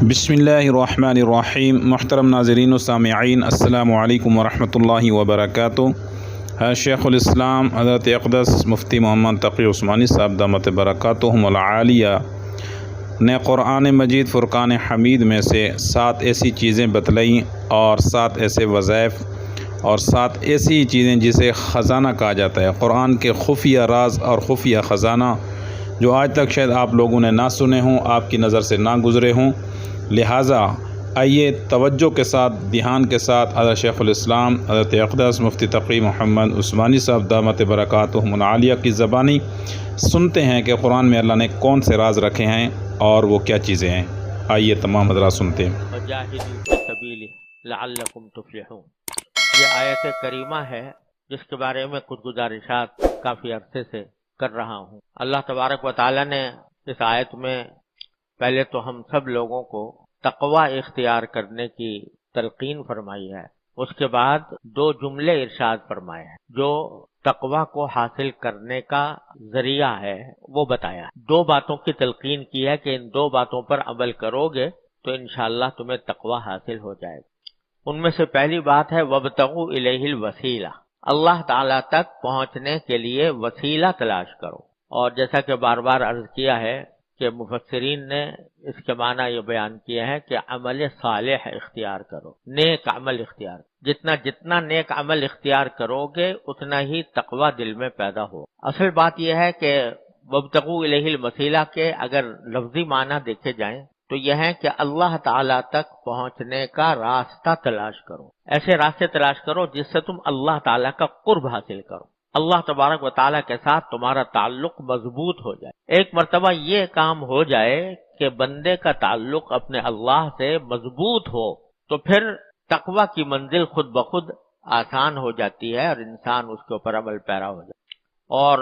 بسم اللہ الرحمن الرحیم۔ محترم ناظرین و سامعین، السلام علیکم ورحمۃ اللہ وبرکاتہ۔ شیخ الاسلام حضرت اقدس مفتی محمد تقی عثمانی صاحب دامت برکاتہم العالیہ نے قرآن مجید فرقان حمید میں سے 7 ایسی چیزیں بتلائیں اور 7 ایسے وظائف اور 7 ایسی چیزیں جسے خزانہ کہا جاتا ہے، قرآن کے خفیہ راز اور خفیہ خزانہ جو آج تک شاید آپ لوگوں نے نہ سنے ہوں، آپ کی نظر سے نہ گزرے ہوں۔ لہٰذا آئیے توجہ کے ساتھ، دھیان کے ساتھ حضرت شیخ الاسلام حضرت اقدس مفتی تقی محمد عثمانی صاحب دامت برکاتہم العالیہ کی زبانی سنتے ہیں کہ قرآن میں اللہ نے کون سے راز رکھے ہیں اور وہ کیا چیزیں ہیں۔ آئیے تمام حضرات سنتے ہیں۔ وجاہدوا فی سبیلہ لعلکم تفلحون، یہ آیت کریمہ ہے جس کے بارے میں کچھ گزارشات کافی عرصے سے کر رہا ہوں۔ اللہ تبارک و تعالی نے اس آیت میں پہلے تو ہم سب لوگوں کو تقوی اختیار کرنے کی تلقین فرمائی ہے، اس کے بعد 2 جملے ارشاد فرمائے ہیں جو تقوی کو حاصل کرنے کا ذریعہ ہے، وہ بتایا ہے۔ 2 باتوں کی تلقین کی ہے کہ ان 2 باتوں پر عمل کرو گے تو انشاءاللہ تمہیں تقوی حاصل ہو جائے گا۔ ان میں سے پہلی بات ہے وَابْتَغُوا إِلَيْهِ الْوَسِيلَةَ، اللہ تعالیٰ تک پہنچنے کے لیے وسیلہ تلاش کرو۔ اور جیسا کہ بار بار عرض کیا ہے کہ مفسرین نے اس کے معنی یہ بیان کیا ہے کہ عمل صالح اختیار کرو، نیک عمل اختیار، جتنا نیک عمل اختیار کرو گے اتنا ہی تقوی دل میں پیدا ہو۔ اصل بات یہ ہے کہ وابتغوا الیہ الوسیلہ کے اگر لفظی معنی دیکھے جائیں تو یہ ہے کہ اللہ تعالیٰ تک پہنچنے کا راستہ تلاش کرو، ایسے راستے تلاش کرو جس سے تم اللہ تعالیٰ کا قرب حاصل کرو، اللہ تبارک و تعالیٰ کے ساتھ تمہارا تعلق مضبوط ہو جائے۔ ایک مرتبہ یہ کام ہو جائے کہ بندے کا تعلق اپنے اللہ سے مضبوط ہو تو پھر تقوی کی منزل خود بخود آسان ہو جاتی ہے اور انسان اس کے اوپر عمل پیرا ہو جاتا ہے۔ اور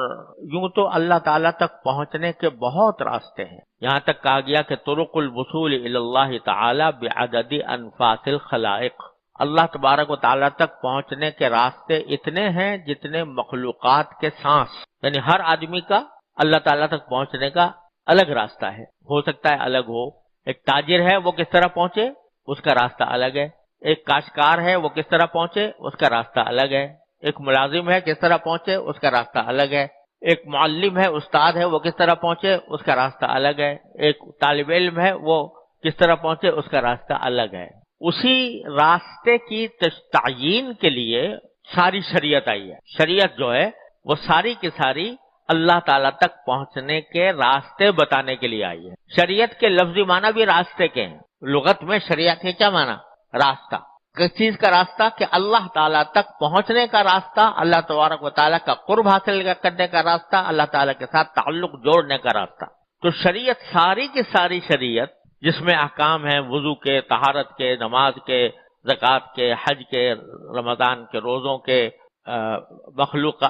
یوں تو اللہ تعالیٰ تک پہنچنے کے بہت راستے ہیں، یہاں تک کہا گیا کہ طرق الوصول الی اللہ تعالی بعدد انفاس الخلائق، اللہ تبارک و تعالیٰ تک پہنچنے کے راستے اتنے ہیں جتنے مخلوقات کے سانس، یعنی ہر آدمی کا اللہ تعالیٰ تک پہنچنے کا الگ راستہ ہے، ہو سکتا ہے الگ ہو۔ ایک تاجر ہے، وہ کس طرح پہنچے اس کا راستہ الگ ہے، ایک کاشتکار ہے وہ کس طرح پہنچے اس کا راستہ الگ ہے، ایک ملازم ہے کس طرح پہنچے اس کا راستہ الگ ہے، ایک معلم ہے، استاد ہے، وہ کس طرح پہنچے اس کا راستہ الگ ہے، ایک طالب علم ہے وہ کس طرح پہنچے اس کا راستہ الگ ہے۔ اسی راستے کی تعیین کے لیے ساری شریعت آئی ہے۔ شریعت جو ہے وہ ساری کی ساری اللہ تعالیٰ تک پہنچنے کے راستے بتانے کے لیے آئی ہے۔ شریعت کے لفظی معنی بھی راستے کے ہیں، لغت میں شریعت کے کیا معنی؟ راستہ۔ کس چیز کا راستہ؟ کہ اللہ تعالیٰ تک پہنچنے کا راستہ، اللہ تبارک و تعالیٰ کا قرب حاصل کرنے کا راستہ، اللہ تعالیٰ کے ساتھ تعلق جوڑنے کا راستہ۔ تو شریعت ساری کی ساری شریعت جس میں احکام ہیں وضو کے، طہارت کے، نماز کے، زکوٰۃ کے، حج کے، رمضان کے روزوں کے، مخلوق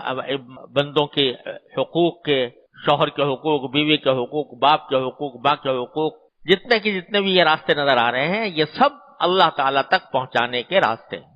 بندوں کے حقوق کے، شوہر کے حقوق، بیوی کے حقوق، باپ کے حقوق، ماں کے حقوق، جتنے بھی یہ راستے نظر آ رہے ہیں یہ سب اللہ تعالیٰ تک پہنچانے کے راستے ہیں۔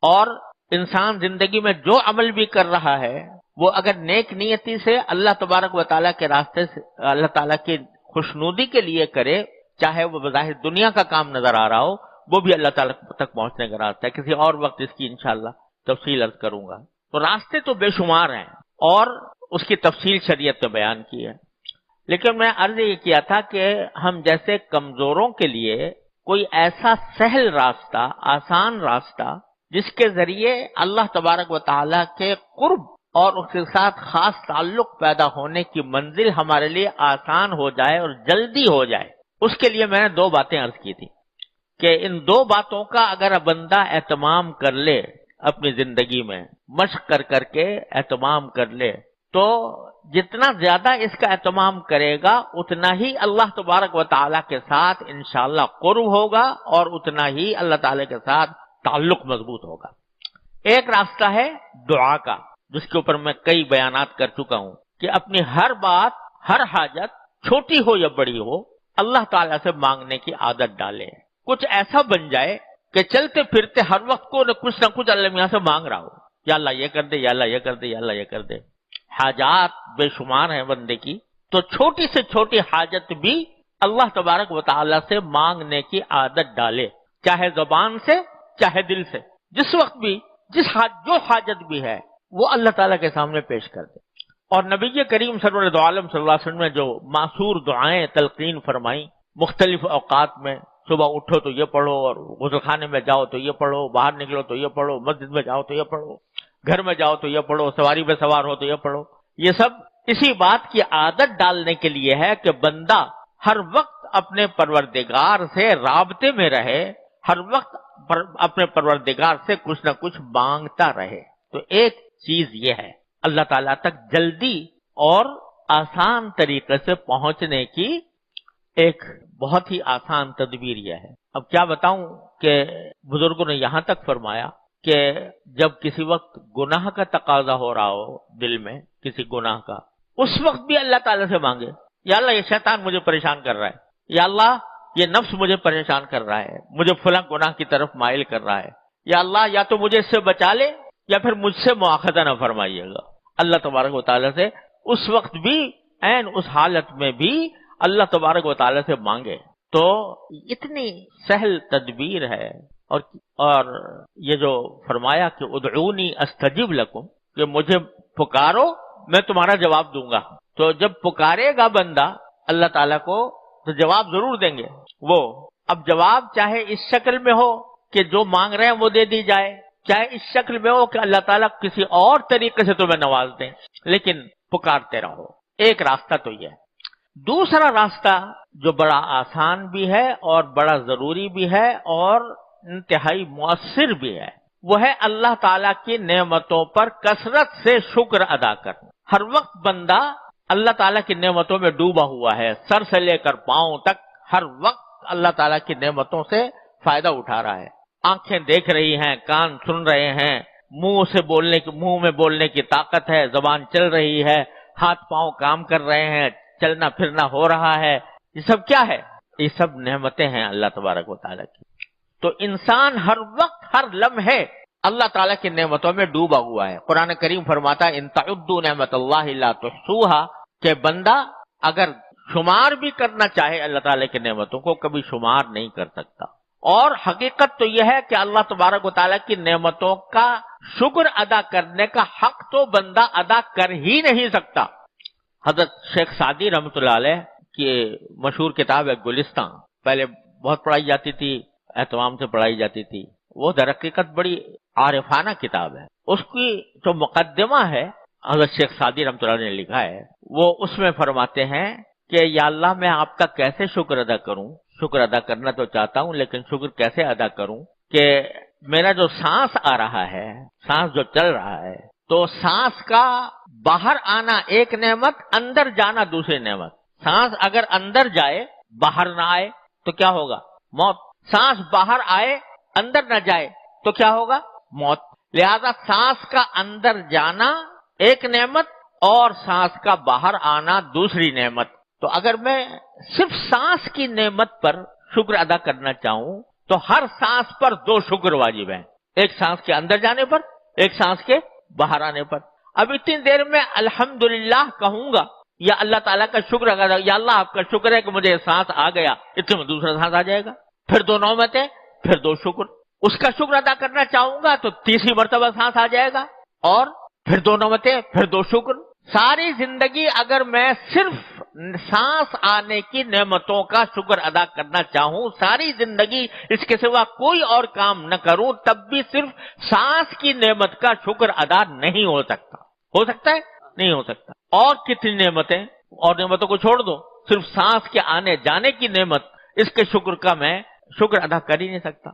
اور انسان زندگی میں جو عمل بھی کر رہا ہے وہ اگر نیک نیتی سے اللہ تبارک و تعالیٰ کے راستے سے، اللہ تعالیٰ کی خوشنودی کے لیے کرے، چاہے وہ بظاہر دنیا کا کام نظر آ رہا ہو، وہ بھی اللہ تعالیٰ تک پہنچنے کا راستہ ہے۔ کسی اور وقت اس کی انشاءاللہ تفصیل عرض کروں گا۔ تو راستے تو بے شمار ہیں اور اس کی تفصیل شریعت نے بیان کی ہے، لیکن میں عرض یہ کیا تھا کہ ہم جیسے کمزوروں کے لیے کوئی ایسا سہل راستہ، آسان راستہ جس کے ذریعے اللہ تبارک و تعالیٰ کے قرب اور اس کے ساتھ خاص تعلق پیدا ہونے کی منزل ہمارے لیے آسان ہو جائے اور جلدی ہو جائے، اس کے لیے میں نے 2 باتیں عرض کی تھی کہ ان 2 باتوں کا اگر بندہ اہتمام کر لے اپنی زندگی میں، مشق کر کے اہتمام کر لے، تو جتنا زیادہ اس کا اہتمام کرے گا اتنا ہی اللہ تبارک و تعالیٰ کے ساتھ انشاءاللہ قرب ہوگا اور اتنا ہی اللہ تعالیٰ کے ساتھ تعلق مضبوط ہوگا۔ ایک راستہ ہے دعا کا، جس کے اوپر میں کئی بیانات کر چکا ہوں کہ اپنی ہر بات، ہر حاجت چھوٹی ہو یا بڑی ہو، اللہ تعالیٰ سے مانگنے کی عادت ڈالے، کچھ ایسا بن جائے کہ چلتے پھرتے ہر وقت کو نہ کچھ اللہ میاں سے مانگ رہا ہو، یا اللہ یہ کر دے، یا اللہ یہ کر دے، یا اللہ یہ کر دے۔ حاجات بے شمار ہیں بندے کی، تو چھوٹی سے چھوٹی حاجت بھی اللہ تبارک و تعالیٰ سے مانگنے کی عادت ڈالے، چاہے زبان سے چاہے دل سے، جس وقت بھی جو حاجت بھی ہے وہ اللہ تعالیٰ کے سامنے پیش کر دے۔ اور نبی کریم سرور عالم صلی اللہ علیہ وسلم نے جو معصور دعائیں تلقین فرمائیں مختلف اوقات میں، صبح اٹھو تو یہ پڑھو، اور غسل خانے میں جاؤ تو یہ پڑھو، باہر نکلو تو یہ پڑھو، مسجد میں جاؤ تو یہ پڑھو، گھر میں جاؤ تو یہ پڑھو، سواری پہ سوار ہو تو یہ پڑھو، یہ سب اسی بات کی عادت ڈالنے کے لیے ہے کہ بندہ ہر وقت اپنے پروردگار سے رابطے میں رہے، ہر وقت اپنے پروردگار سے کچھ نہ کچھ مانگتا رہے۔ تو ایک چیز یہ ہے اللہ تعالیٰ تک جلدی اور آسان طریقے سے پہنچنے کی ایک بہت ہی آسان تدبیر یہ ہے۔ اب کیا بتاؤں کہ بزرگوں نے یہاں تک فرمایا کہ جب کسی وقت گناہ کا تقاضا ہو رہا ہو دل میں، کسی گناہ کا، اس وقت بھی اللہ تعالیٰ سے مانگے، یا اللہ یہ شیطان مجھے پریشان کر رہا ہے، یا اللہ یہ نفس مجھے پریشان کر رہا ہے، مجھے فلاں گناہ کی طرف مائل کر رہا ہے، یا اللہ یا تو مجھے اس سے بچا لے یا پھر مجھ سے مواخذہ نہ فرمائیے گا۔ اللہ تبارک و تعالیٰ سے اس وقت بھی، عین اس حالت میں بھی اللہ تبارک و تعالیٰ سے مانگے، تو اتنی سہل تدبیر ہے۔ اور یہ جو فرمایا کہ ادعونی استجب لکم، کہ مجھے پکارو میں تمہارا جواب دوں گا، تو جب پکارے گا بندہ اللہ تعالیٰ کو تو جواب ضرور دیں گے وہ۔ اب جواب چاہے اس شکل میں ہو کہ جو مانگ رہے ہیں وہ دے دی جائے، چاہے اس شکل میں ہو کہ اللہ تعالیٰ کسی اور طریقے سے تمہیں نواز دیں، لیکن پکارتے رہو۔ ایک راستہ تو یہ ہے۔ دوسرا راستہ جو بڑا آسان بھی ہے اور بڑا ضروری بھی ہے اور انتہائی مؤثر بھی ہے، وہ ہے اللہ تعالیٰ کی نعمتوں پر کثرت سے شکر ادا کرنا۔ ہر وقت بندہ اللہ تعالیٰ کی نعمتوں میں ڈوبا ہوا ہے، سر سے لے کر پاؤں تک ہر وقت اللہ تعالیٰ کی نعمتوں سے فائدہ اٹھا رہا ہے۔ آنکھیں دیکھ رہی ہیں، کان سن رہے ہیں، منہ میں بولنے کی طاقت ہے، زبان چل رہی ہے، ہاتھ پاؤں کام کر رہے ہیں، چلنا پھرنا ہو رہا ہے۔ یہ سب کیا ہے؟ یہ سب نعمتیں ہیں اللہ تبارک و تعالیٰ کی۔ تو انسان ہر وقت ہر لمحے اللہ تعالیٰ کی نعمتوں میں ڈوبا ہوا ہے۔ قرآن کریم فرماتا ہے ان تعدوا نعمت اللہ لا تحصوها، کہ بندہ اگر شمار بھی کرنا چاہے اللہ تعالیٰ کی نعمتوں کو کبھی شمار نہیں کر سکتا۔ اور حقیقت تو یہ ہے کہ اللہ تبارک و تعالیٰ کی نعمتوں کا شکر ادا کرنے کا حق تو بندہ ادا کر ہی نہیں سکتا۔ حضرت شیخ سعدی رحمۃ اللہ علیہ کی مشہور کتاب ہے گلستان، پہلے بہت پڑھائی جاتی تھی، اہتمام سے پڑھائی جاتی تھی، وہ در حقیقت بڑی عارفانہ کتاب ہے۔ اس کی جو مقدمہ ہے حضرت شیخ سعدی رحمۃ اللہ نے لکھا ہے، وہ اس میں فرماتے ہیں کہ یا اللہ میں آپ کا کیسے شکر ادا کروں، شکر ادا کرنا تو چاہتا ہوں لیکن شکر کیسے ادا کروں کہ میرا جو سانس آ رہا ہے، سانس جو چل رہا ہے، تو سانس کا باہر آنا ایک نعمت، اندر جانا دوسری نعمت۔ سانس اگر اندر جائے باہر نہ آئے تو کیا ہوگا؟ موت۔ سانس باہر آئے اندر نہ جائے تو کیا ہوگا؟ موت۔ لہذا سانس کا اندر جانا ایک نعمت اور سانس کا باہر آنا دوسری نعمت۔ تو اگر میں صرف سانس کی نعمت پر شکر ادا کرنا چاہوں تو ہر سانس پر دو شکر واجب ہیں، ایک سانس کے اندر جانے پر، ایک سانس کے باہر آنے پر۔ اب اتنی دیر میں الحمدللہ کہوں گا یا اللہ تعالیٰ کا شکر ادا، یا اللہ آپ کا شکر ہے کہ مجھے سانس آ گیا، اتنے میں دوسرا سانس آ جائے گا، پھر دو نعمتیں، پھر دو شکر۔ اس کا شکر ادا کرنا چاہوں گا تو تیسری مرتبہ سانس آ جائے گا، اور پھر دو نعمتیں، پھر دو شکر۔ ساری زندگی اگر میں صرف سانس آنے کی نعمتوں کا شکر ادا کرنا چاہوں، ساری زندگی اس کے سوا کوئی اور کام نہ کروں، تب بھی صرف سانس کی نعمت کا شکر ادا نہیں ہو سکتا۔ ہو سکتا ہے؟ نہیں ہو سکتا۔ اور کتنی نعمتیں، اور نعمتوں کو چھوڑ دو، صرف سانس کے آنے جانے کی نعمت، اس کے شکر کا میں شکر ادا کر ہی نہیں سکتا۔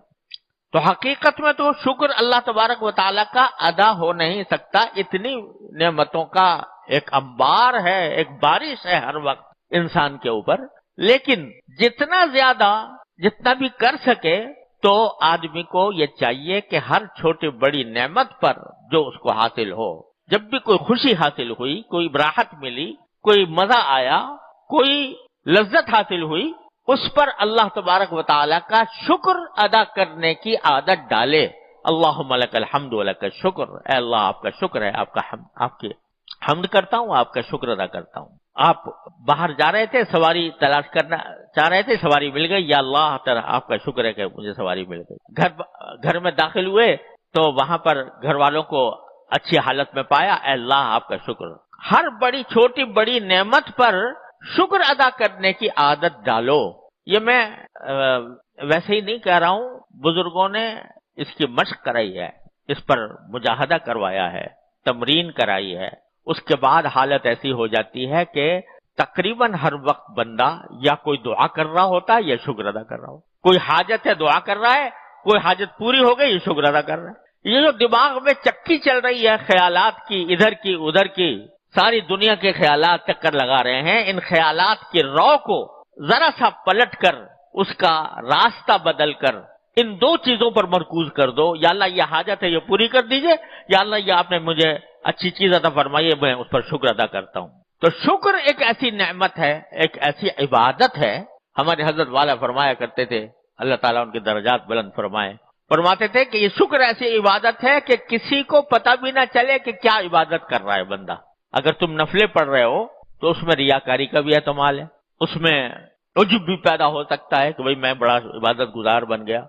تو حقیقت میں تو شکر اللہ تبارک و تعالیٰ کا ادا ہو نہیں سکتا، اتنی نعمتوں کا ایک انبار ہے، ایک بارش ہے ہر وقت انسان کے اوپر۔ لیکن جتنا زیادہ جتنا بھی کر سکے تو آدمی کو یہ چاہیے کہ ہر چھوٹی بڑی نعمت پر جو اس کو حاصل ہو، جب بھی کوئی خوشی حاصل ہوئی، کوئی راحت ملی، کوئی مزہ آیا، کوئی لذت حاصل ہوئی، اس پر اللہ تبارک و تعالیٰ کا شکر ادا کرنے کی عادت ڈالے۔ اللہم لک الحمد و لک الشکر، اے اللہ آپ کا شکر ہے، آپ کی حمد کرتا ہوں، آپ کا شکر ادا کرتا ہوں۔ آپ باہر جا رہے تھے، سواری تلاش کرنا چاہ رہے تھے، سواری مل گئی، یا اللہ تعالیٰ آپ کا شکر ہے کہ مجھے سواری مل گئی۔ گھر میں داخل ہوئے تو وہاں پر گھر والوں کو اچھی حالت میں پایا، اے اللہ آپ کا شکر۔ ہر بڑی چھوٹی بڑی نعمت پر شکر ادا کرنے کی عادت ڈالو۔ یہ میں ویسے ہی نہیں کہہ رہا ہوں، بزرگوں نے اس کی مشق کرائی ہے، اس پر مجاہدہ کروایا ہے، تمرین کرائی ہے۔ اس کے بعد حالت ایسی ہو جاتی ہے کہ تقریباً ہر وقت بندہ یا کوئی دعا کر رہا ہوتا ہے یا شکر ادا کر رہا ہو۔ کوئی حاجت ہے دعا کر رہا ہے، کوئی حاجت پوری ہو گئی یہ شکر ادا کر رہا ہے۔ یہ جو دماغ میں چکی چل رہی ہے خیالات کی، ادھر کی ادھر کی، ساری دنیا کے خیالات چکر لگا رہے ہیں، ان خیالات کی رو کو ذرا سا پلٹ کر، اس کا راستہ بدل کر ان دو چیزوں پر مرکوز کر دو، یا اللہ یہ حاجت ہے یہ پوری کر دیجئے، یا اللہ یہ آپ نے مجھے اچھی چیز عطا فرمائی ہے میں اس پر شکر ادا کرتا ہوں۔ تو شکر ایک ایسی نعمت ہے، ایک ایسی عبادت ہے۔ ہمارے حضرت والا فرمایا کرتے تھے، اللہ تعالیٰ ان کے درجات بلند فرمائے، فرماتے تھے کہ یہ شکر ایسی عبادت ہے کہ کسی کو پتہ بھی نہ چلے کہ کیا عبادت کر رہا ہے بندہ۔ اگر تم نفلیں پڑھ رہے ہو تو اس میں ریاکاری کا بھی احتمال ہے، اس میں عجب بھی پیدا ہو سکتا ہے کہ بھئی میں بڑا عبادت گزار بن گیا،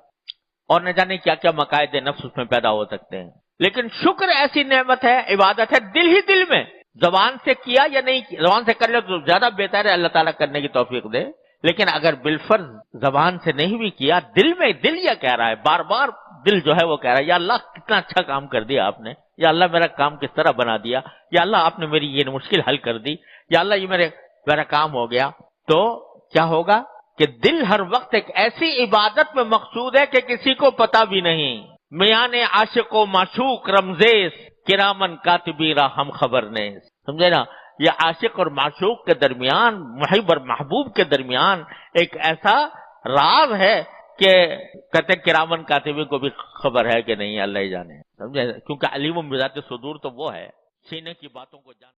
اور نہ جانے کیا کیا مقاصد نفس اس میں پیدا ہو سکتے ہیں۔ لیکن شکر ایسی نعمت ہے، عبادت ہے، دل ہی دل میں، زبان سے کیا یا نہیں کیا، زبان سے کر لے تو زیادہ بہتر ہے، اللہ تعالیٰ کرنے کی توفیق دے۔ لیکن اگر بالفرض زبان سے نہیں بھی کیا، دل میں، دل یہ کہہ رہا ہے، بار بار دل جو ہے وہ کہہ رہا ہے، یا اللہ کتنا اچھا کام کر دیا آپ نے، یا اللہ میرا کام کس طرح بنا دیا، یا اللہ آپ نے میری یہ مشکل حل کر دی، یا اللہ یہ میرا کام ہو گیا۔ تو کیا ہوگا کہ دل ہر وقت ایک ایسی عبادت میں مقصود ہے کہ کسی کو پتہ بھی نہیں۔ میان عاشق و معشوق رمزیس، کرامن کاتبی را ہم خبر نیز۔ سمجھے نا، یہ عاشق اور معشوق کے درمیان، محب اور محبوب کے درمیان ایک ایسا راز ہے کہ کہتے کرامن کاتبی کو بھی خبر ہے کہ نہیں، اللہ ہی جانے، سمجھے، کیونکہ علیم بذات صدور تو وہ ہے، سینے کی باتوں کو جان